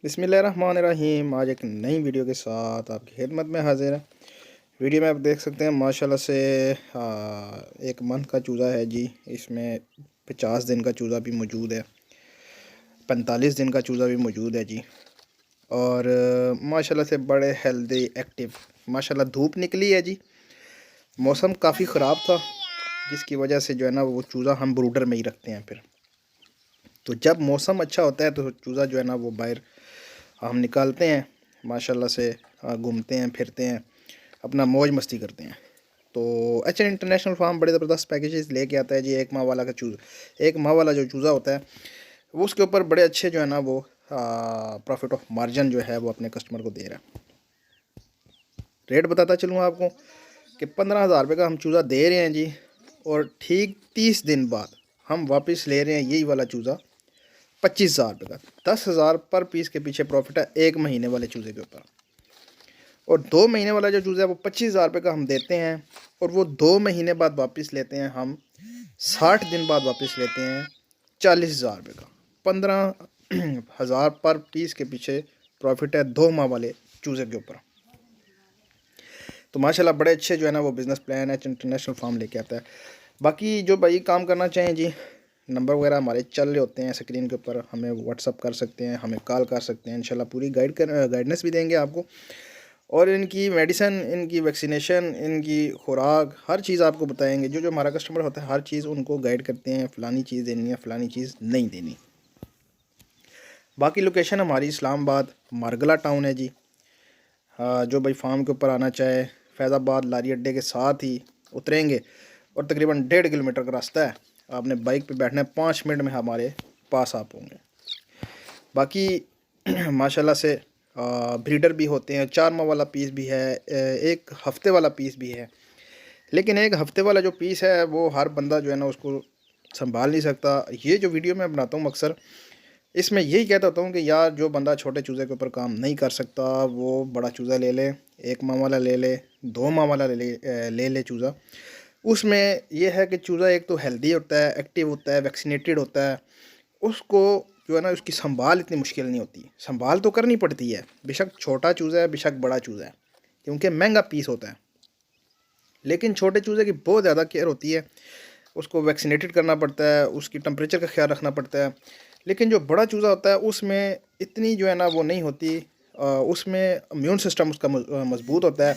बिस्मिल्लाहिर्रहमानिर्रहीम। आज एक नई वीडियो के साथ आपकी खिदमत में हाजिर है। वीडियो में आप देख सकते हैं माशाल्लाह से एक मंथ का चूज़ा है जी। इसमें 50 दिन का चूज़ा भी मौजूद है, 45 दिन का चूज़ा भी मौजूद है जी। और माशाल्लाह से बड़े हेल्दी एक्टिव। माशाल्लाह धूप निकली है जी, मौसम काफ़ी ख़राब था जिसकी वजह से जो है ना वो चूज़ा हम ब्रूडर में ही रखते हैं। फिर तो जब मौसम अच्छा होता है तो चूज़ा जो है ना वो बाहर हम निकालते हैं, माशाल्लाह से घूमते हैं फिरते हैं, अपना मौज मस्ती करते हैं। तो अच्छा, इंटरनेशनल फार्म बड़े ज़बरदस्त पैकेजेस लेके आता है जी। एक माह वाला का चूज़ा, एक माह वाला जो चूज़ा होता है वो उसके ऊपर बड़े अच्छे जो है ना वो प्रॉफिट ऑफ मार्जिन जो है वो अपने कस्टमर को दे रहा है। रेट बताता चलूँ आपको कि 15,000 रुपये का हम चूज़ा दे रहे हैं जी, और ठीक 30 दिन बाद हम वापस ले रहे हैं यही वाला चूज़ा 25,000 रुपये का। 10,000 पर पीस के पीछे प्रॉफिट है एक महीने वाले चूज़े के ऊपर। और 2 महीने वाला जो चूज़ा है वो 25,000 रुपये का हम देते हैं, और वो 2 महीने बाद वापस लेते हैं हम, 60 दिन बाद वापस लेते हैं 40,000 रुपये का। 15,000 पर पीस के पीछे प्रॉफिट है 2 माह वाले चूज़े के ऊपर। तो माशाल्लाह बड़े अच्छे जो है ना वो बिज़नेस प्लान है, इंटरनेशनल फार्म लेके आता है। बाकी जो भाई काम करना चाहें जी, नंबर वगैरह हमारे चल रहे होते हैं स्क्रीन के ऊपर, हमें व्हाट्सअप कर सकते हैं, हमें कॉल कर सकते हैं। इंशाल्लाह पूरी गाइडेंस भी देंगे आपको, और इनकी मेडिसन, इनकी वैक्सीनेशन, इनकी खुराक, हर चीज़ आपको बताएंगे। जो जो हमारा कस्टमर होता है हर चीज़ उनको गाइड करते हैं, फ़लानी चीज़ देनी है, फ़लानी चीज़ नहीं देनी। बाकी लोकेशन हमारी इस्लामाबाद मारगला टाउन है जी। जो भाई फार्म के ऊपर आना चाहे, फैज़ाबाद लारी अड्डे के साथ ही उतरेंगे और तकरीबन 1.5 किलोमीटर का रास्ता है। आपने बाइक पे बैठना है, 5 मिनट में हमारे पास आप होंगे। बाकी माशाल्लाह से ब्रीडर भी होते हैं, 4 माह वाला पीस भी है, 1 हफ़्ते वाला पीस भी है। लेकिन 1 हफ़्ते वाला जो पीस है वो हर बंदा जो है ना उसको संभाल नहीं सकता। ये जो वीडियो मैं बनाता हूँ अक्सर, इसमें यही कहता होता हूँ कि यार जो बंदा छोटे चूज़े के ऊपर काम नहीं कर सकता वो बड़ा चूज़ा ले ले, 1 माह वाला ले ले, 2 माह वाला ले ले चूज़ा। उसमें यह है कि चूज़ा एक तो हेल्दी होता है, एक्टिव होता है, वैक्सीनेटेड होता है। उसको जो है ना उसकी संभाल इतनी मुश्किल नहीं होती। संभाल तो करनी पड़ती है, बेशक छोटा चूज़ा है बेशक बड़ा चूज़ा है, क्योंकि महंगा पीस होता है। लेकिन छोटे चूज़े की बहुत ज़्यादा केयर होती है, उसको वैक्सीनेटेड करना पड़ता है, उसकी टेम्परेचर का ख्याल रखना पड़ता है। लेकिन जो बड़ा चूज़ा होता है उसमें इतनी जो है ना वो नहीं होती। उसमें इम्यून सिस्टम उसका मज़बूत होता है,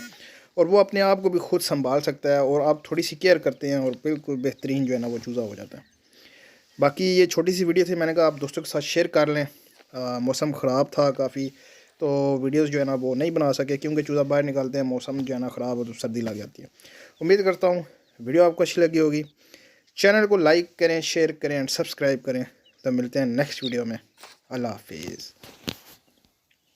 और वो अपने आप को भी खुद संभाल सकता है, और आप थोड़ी सी केयर करते हैं और बिल्कुल बेहतरीन जो है ना वो चूज़ा हो जाता है। बाकी ये छोटी सी वीडियो थी, मैंने कहा आप दोस्तों के साथ शेयर कर लें। मौसम ख़राब था काफ़ी, तो वीडियोस जो है ना वो नहीं बना सके, क्योंकि चूज़ा बाहर निकालते हैं, मौसम जो है ना ख़राब हो तो सर्दी लग जाती है। उम्मीद करता हूँ वीडियो आपको अच्छी लगी होगी। चैनल को लाइक करें, शेयर करें एंड सब्सक्राइब करें। तो मिलते हैं नेक्स्ट वीडियो में। अल्लाह हाफिज़।